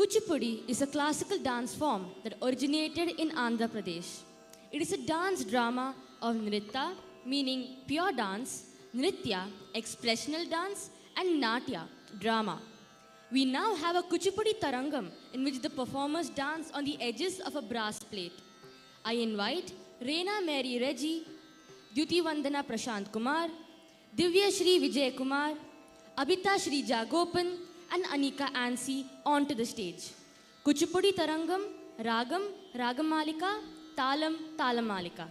Kuchipudi is a classical dance form that originated in Andhra Pradesh. It is a dance drama of Nritta, meaning pure dance, Nritya, expressional dance, and Natya, drama. We now have a Kuchipudi Tarangam in which the performers dance on the edges of a brass plate. I invite Reina Mary Reggie, Dyuti Vandana Prashant Kumar, Divya Shri Vijay Kumar, Abhita Shri Jagopan, and Anika Ansi onto the stage. Kuchipudi Tarangam, Ragam, Ragamalika, Talam, Talamalika.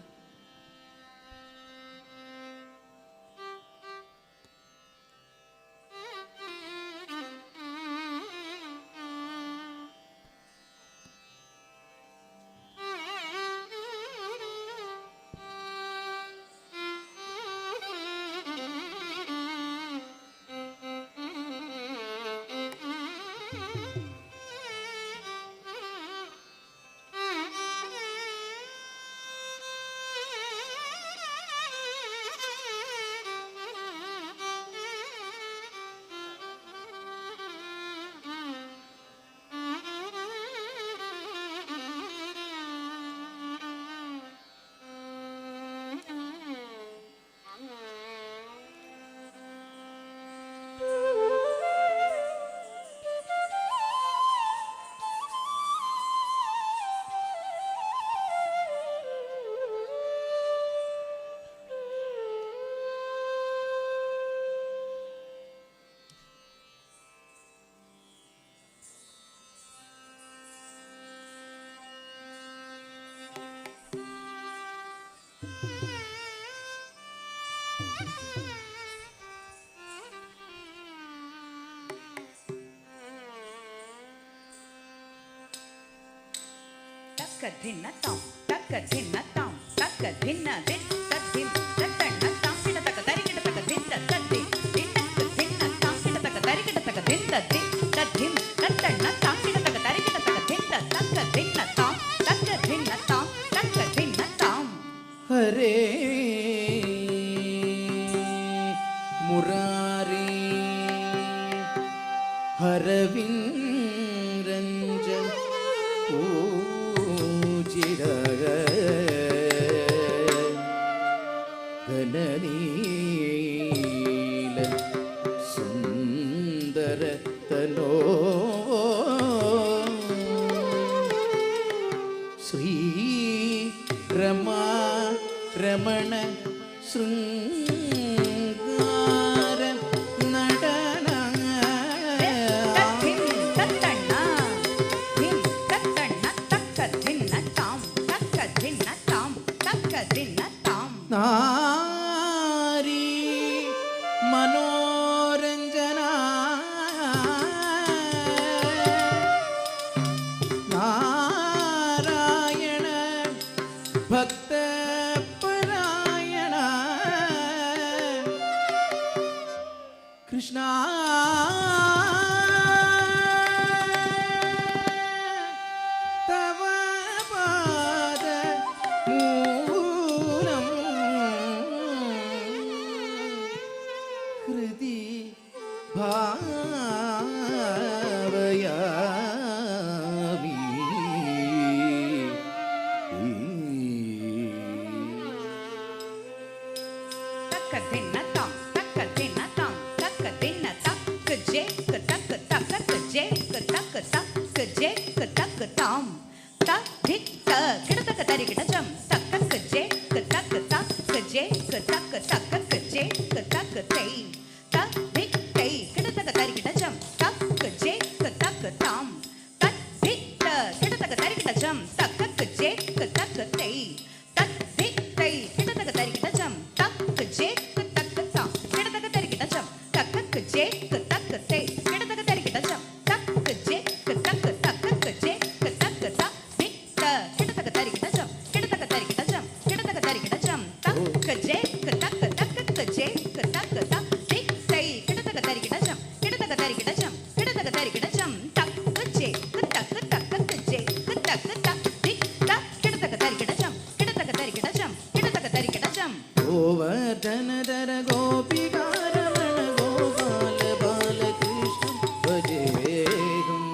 Takadhinna tam, takadhinna tam, takadhinna din, tadim, tadanna tam, kita takadari kita takadhinna tadim, din takadhinna tam, kita takadari kita takadhinna din, tadim, tadanna tam, kita takadari kita takadhinna, takadhinna tam, takadhinna tam, takadhinna tam. Hare Murari Haravinranjan Gananila Sundara Tano Sri Rama Ramana Sringara Nadana Nari Manoranjana Narayana Bhakta Parayana Krishna Tava Pada Moolam Hridi Bhavayami Takadhinna tam, takadhinna tam, takadhinna tak, kaje, katak, katak, kaje, katak, katak, kaje, katak, tam. Tak, dik, tak, kita tak katari kita jam. Tak, kaje, katak, katak, kaje, katak, katak, kaje, katak, katay. Tak, dik, tay, kita tak katari kita jam. Tak, kaje, katak, tam. Tak, dik, tak, kita tak katari kita jam. Tak, kaje, katak, katay. Tak, dik, tay, kita tak katari kita jam. Tak, kaje, katak, katam. Kita tak katari kita jam. Tak, kaje, katak, katay. Kita tak katari kita jam. Tak, kaje, katak, katak, kaje, katak, katak. Dik, tak, kita tak katari kita jam. Kita tak katari kita jam. Kita tak katari kita jam. Tak, kaje, katak, katak, kaje, katak, katak. Dik, tay, kita tak katari kita jam. Kita tak katari kita jam. Kita tak katari kita jam. Tak, kaje, katak, katak, kaje, katak, katak. Dik, tak, kita tak katari kita jam. Kita tak katari kita jam. Kita tak katari kita jam. Govardhana Dara Gopika Ramana Gopala Bala Krishna Bhajeham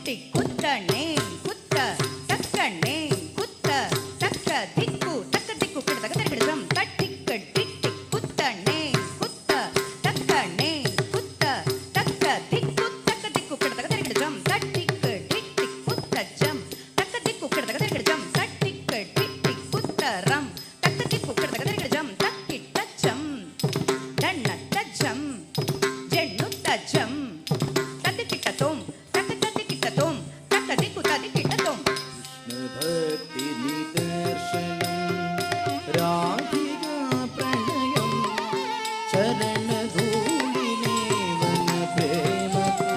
ಟಿಕ್ ಕುತ್ತಣೆ ಕುತ್ತ ತಕ್ಕಣೆ ಕುತ್ತ ತಕ್ಕ ದಿಕ್ಕು ಕಿಡದಾಗ ತೆರಗಿಡಜಂ ತಟ್ಟಿಕ್ಕ tick ಕುತ್ತಣೆ ಕುತ್ತ ತಕ್ಕಣೆ ಕುತ್ತ ತಕ್ಕ ದಿಕ್ಕು ಕಿಡದಾಗ ತೆರಗಿಡಜಂ ತಟ್ಟಿಕ್ಕ ಟಿಕ್ ಕುತ್ತ ಜಂ ತಕ್ಕ ದಿಕ್ಕು ಕಿಡದಾಗ ತೆರಗಿಡಜಂ ತಟ್ಟಿಕ್ಕ ಟಿಕ್ ಕುತ್ತ ರಂ ತಕ್ಕ ದಿಕ್ಕು ಕಿಡದಾಗ ತೆರಗಿಡಜಂ ತಕ್ಕಿಟ್ಟ ಜಂ ದಣ್ಣ ತಜ್ಜಂ ಜೆಣ್ಣು ತಜ್ಜಂ ತತ್ತಿಕಿಟ್ಟ ತೋಂ ತತ್ತಿಕಿಟ್ಟ ತೋಂ ತಕ್ಕ ದಿಕ್ಕು ತತ್ತಿಕಿಟ್ಟ ತೋಂ ഭക്തി നിദർശനം രാധികാ പ്രണയം ചരണധൂളിലേ വന പ്രേമപൂരണം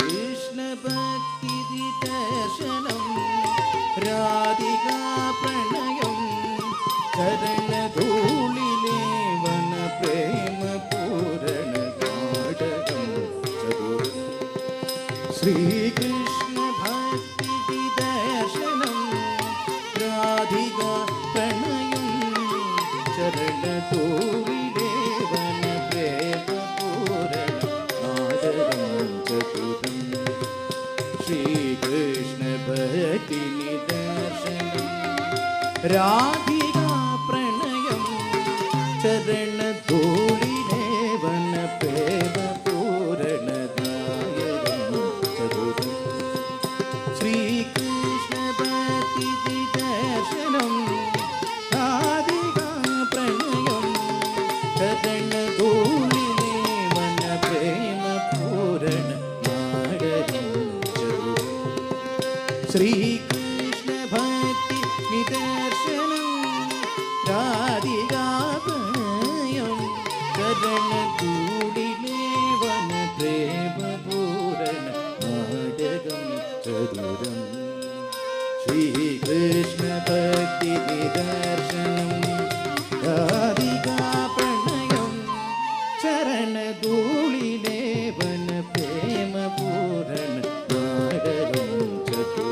കൃഷ്ണ ഭക്തി നിദർശനം രാധികാ പ്രണയം ചരണധൂളിലേ വന പ്രേമപൂരണ നാടകം ചതുരം ശ്രീകൃഷ്ണ ഭക്തി ദർശനം രാധികാ പ്രണയം ചരണതോളിലേ വന പ്രേമപൂരണ നാടകം ചതുരം ശ്രീകൃഷ്ണ ഭക്തി ദർശനം രാധികാ പ്രണയം ചരണതോളിലേ വന പ്രേമപൂരണ ശ്രീകൃഷ്ണ ഭക്തി ദർശനം രാധികാ പ്രണയം ചരണധൂളിലേ വന പ്രേമപൂരണ നാടകം ചതുരം ശ്രീകൃഷ്ണ ഭക്തി നിദർശനം രാധികാ പ്രണയം ചരണധൂളിലേ വന പ്രേമപൂരണ നാടകം ചതുരം ശ്രീകൃഷ്ണ ഭക്തി നിദർശനം രാധികാ പ്രണയം ചരണധൂളിലേ വന പ്രേമപൂരണ നാടകം ചതുരം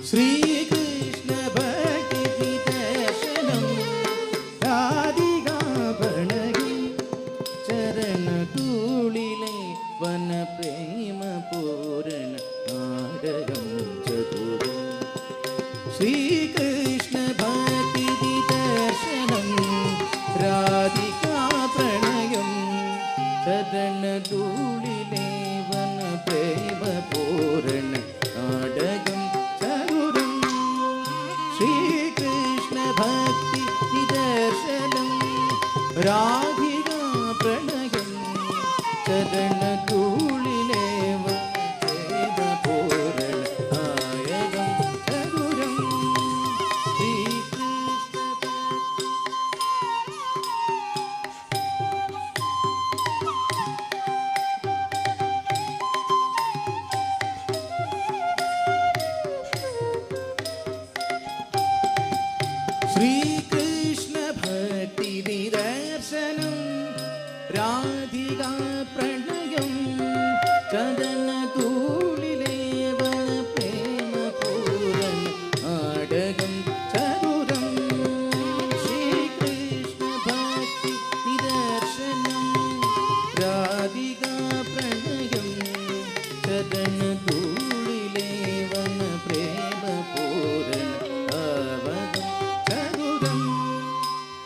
ശ്രീകൃഷ്ണ ഭക്തി ദർശനം രാധികാ പ്രണയം ചരണധൂളിലേ വന പ്രേമപൂരണ നാടകം ചതുരം ശ്രീകൃഷ്ണ ഭക്തി ദർശനം രാധികാ പ്രണയം ചരണധൂളിലേ വന പ്രേമപൂരണ നാടകം ശ്രീകൃഷ്ണ ഭക്തി നിദർശനം രാധികാ പ്രണയം ചരണധൂളിലേ വന പ്രേമപൂരണ നാടകം ചതുരം ശ്രീകൃഷ്ണ ശ്രീകൃഷ്ണ ഭക്തി നിദർശനം രാധികാ പ്രണയം ചരണധൂളിലേ വന പ്രേമപൂരണ നാടകം ചതുരം ശ്രീകൃഷ്ണ ഭക്തി നിദർശനം രാധികാ പ്രണയം ചരണധൂളിലേ വന പ്രേമപൂരണ നാടകം ചതുരം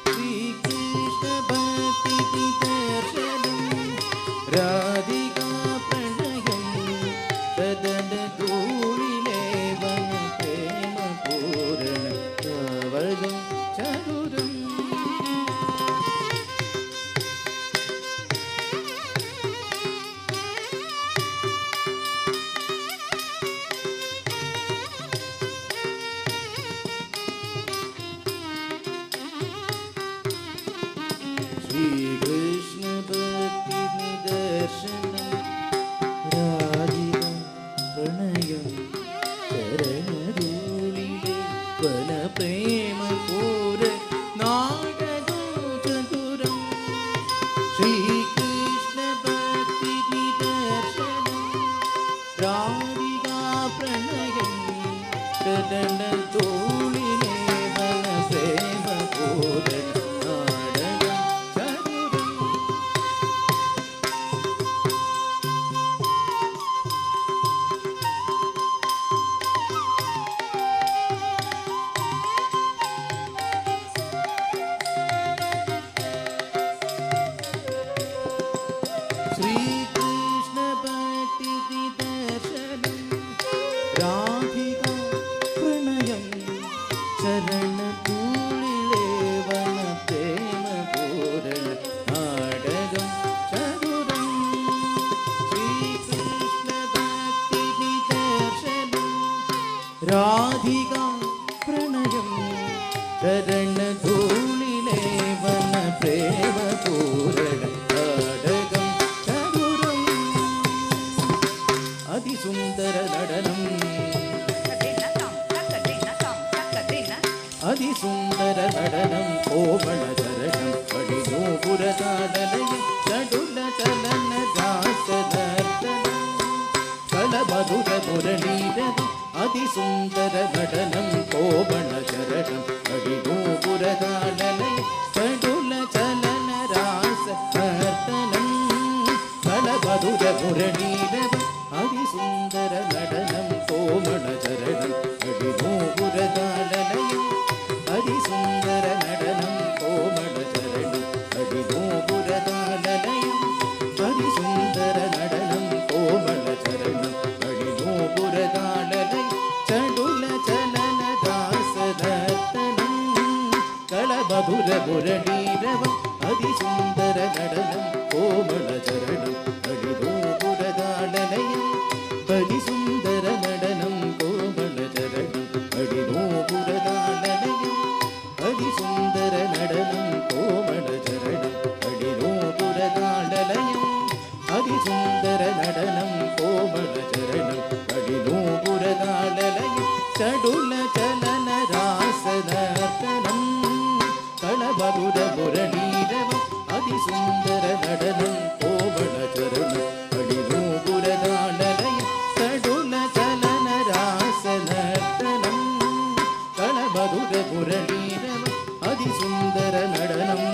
ശ്രീകൃഷ്ണ ഭക്തി ദർശനം രാധികാ പ്രണയം पुरदाललयं चडुलचलन दासनर्तनं कलमधुरमुरलीरवम् அதிசுந்தர நடனம் கோவண சரணம் அடிகோ புரதாலலய சடுல சலன ராச நர்த்தனம் கலமதுர முரளீரவம் அதிசுந்தர நடனம் கோவண சரணம் அடிகோ புரதாலலயம் அதிசுந்தர நடனம் கோவண சரணம் அடிகோ புரதாலலயம் அதிசுந்தர நடனம் கோவண சரணம் அடிகோ புரதாலலயம் மதுர முரளீரவம் அதிசுந்தர நடனம் கோமள சரணம் அடிதோ புரதாலலயம் அதிசுந்தர நடனம் கோமள சரணம் அடிதோ புரதாலலயம் அதிசுந்தர நடனம் கோமள சரணம் அடிதோ புரதாலலயம் அதிசுந்தர நடனம் கோமள சரணம் அடிதோ புரதாலலயம் சடுல சலன ராசனர்த்தனம் கலமதுர முரளீரவம் அதிசுந்தர நடனம் கோவண சரணம் அடிதோ புரதாலலயம் சடுல சலன ராசனர்த்தனம் கலமதுர முரளீரவம் அதிசுந்தர நடனம்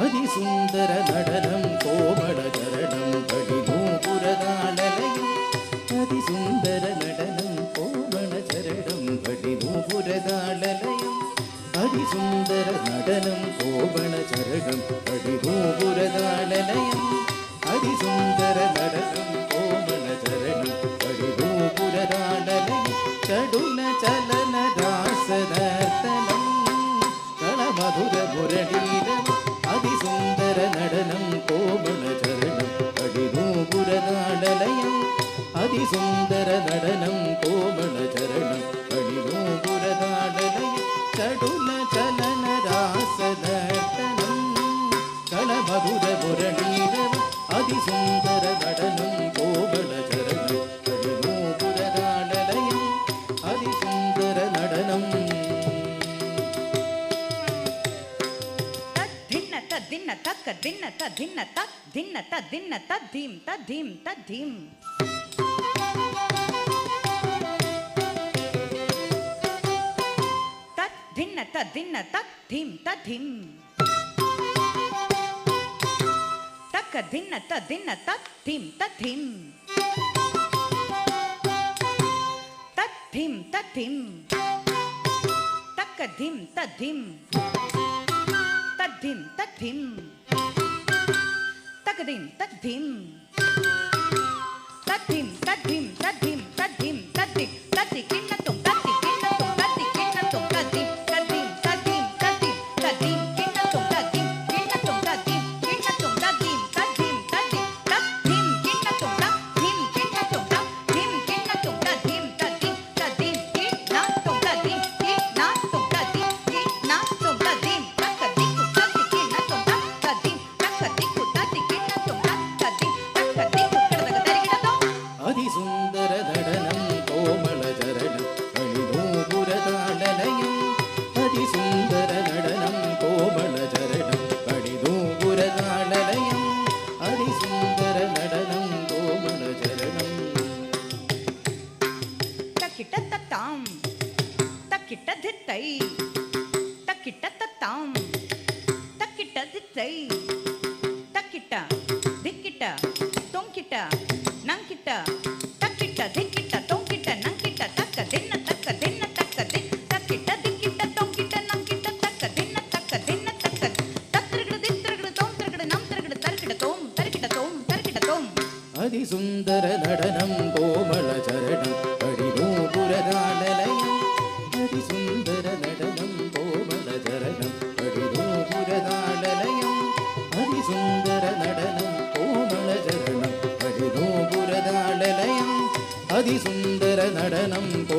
அதிசுந்தர நடனம் கோமள சரணம் அடிதோ புரதாலலயம் அதிசுந்தர நடனம் கோமள சரணம் அடிதோ புரதாலலயம் அதிசுந்தர நடனம் கோமள சரணம் அடிதோ புரதாலலயம் அதிசுந்தர நடனம் கோமள சரணம் அடிதோ புரதாலலயம் சடுல சலன ராசனர்த்தனம் களமதுர முரளீரவம் அதிசுந்தர நடனம் கோமள சரணம் அடிதோ புரதாலலயம் அதிசுந்தர நடனம் கோமள சரணம் அடிதோ புரதாலலயம் சடுல சலன ராசனர்த்தனம் களமதுர முரளீரவம் அதிசுந்தர நடனம் கோமள சரணம் அடிதோ புரதாலலயம் அதிசுந்தர நடனம் ದಿನ್ನ ತಕ್ಕ ದಿನ್ನ ತ ದಿನ್ನ ತಕ್ ದಿನ್ನ ತ ದಿನ್ನ ತ ಧೀಂ ತ ಧೀಂ ತ ಧೀಂ ತತ್ ದಿನ್ನ ತ ದಿನ್ನ ತಕ್ ಧೀಂ ತ ಧೀಂ ತಕ್ಕ ದಿನ್ನ ತ ದಿನ್ನ ತಕ್ ಧೀಂ ತ ಧೀಂ ತತ್ ಧೀಂ ತ ಧೀಂ ತಕ್ಕ ಧೀಂ ತ ಧೀಂ ತದ್ಧಿಂ ತದ್ಧಿಂ ತಕದಿಂ ತದ್ಧಿಂ ತದ್ಧಿಂ ತದ್ಧಿಂ ತದ್ಧಿಂ ತದ್ಧಿಂ ತದ್ಧಿಂ ತದ್ಧಿ ಕಿನ್ನತುಂ ತದ್ಧಿ ಕಿನ್ನತುಂ ತದ್ಧಿ ಕಿನ್ನತುಂ ತದ್ಧಿಂ ತದ್ಧಿಂ ತದ್ಧಿಂ ತದ್ಧಿಂ ತದ್ಧಿಂ ಕಿನ್ನತುಂ ತದ್ಧಿಂ ಕಿನ್ನತುಂ ತದ್ಧಿಂ ಕಿನ್ನತುಂ ತದ್ಧಿಂ ತದ್ಧಿಂ ತದ್ಧಿಂ ತದ್ಧಿಂ ಕಿನ್ನತುಂ ತದ್ಧಿಂ ಕಿನ್ನತುಂ ತದ್ಧಿಂ ಕಿನ್ನತುಂ ತದ್ಧಿಂ ತದ್ಧಿಂ ತದ್ಧಿಂ ಕಿನ್ನತುಂ ತದ್ಧಿಂ ಕಿನ್ನತುಂ ತದ್ಧಿಂ ಕಿನ್ನತುಂ ತದ್ಧಿಂ அதிசுந்தர நடனம் கோமள சரணம் அடிதோ புரதாலலயம் அதிசுந்தர நடனம் கோமள சரணம் அடிதோ புரதாலலயம் அதிசுந்தர நடனம் கோமள சரணம் தக்கிட்ட தத்தாம் தக்கிட்ட தித்தை தக்கிட்ட தத்தாம் தக்கிட்ட தித்தை தக்கிட்ட திக்கிட்ட தொங்கிட்ட நங்கிட்ட தக்கிட்ட திக்கிட்ட தொங்கிட்ட நங்கிட்ட தக்க தின்ன தக்க தின்ன தக்க தின் தக்கிட்ட திக்கிட்ட தொங்கிட்ட நங்கிட்ட தக்க தின்ன தக்க தின்ன தக்க தத்திரகட தித்திரகட தோம் திரகட நம் திரகட தர்கிட தோம் தர்கிட தோம் தர்கிட தோம் அதிசுந்தர நடனம் கோமள சரணம் அடிதோ புரதாலலயம் அதிசுந்தர நடனம் கோமள சரணம் அடிதோ புரதாலயம்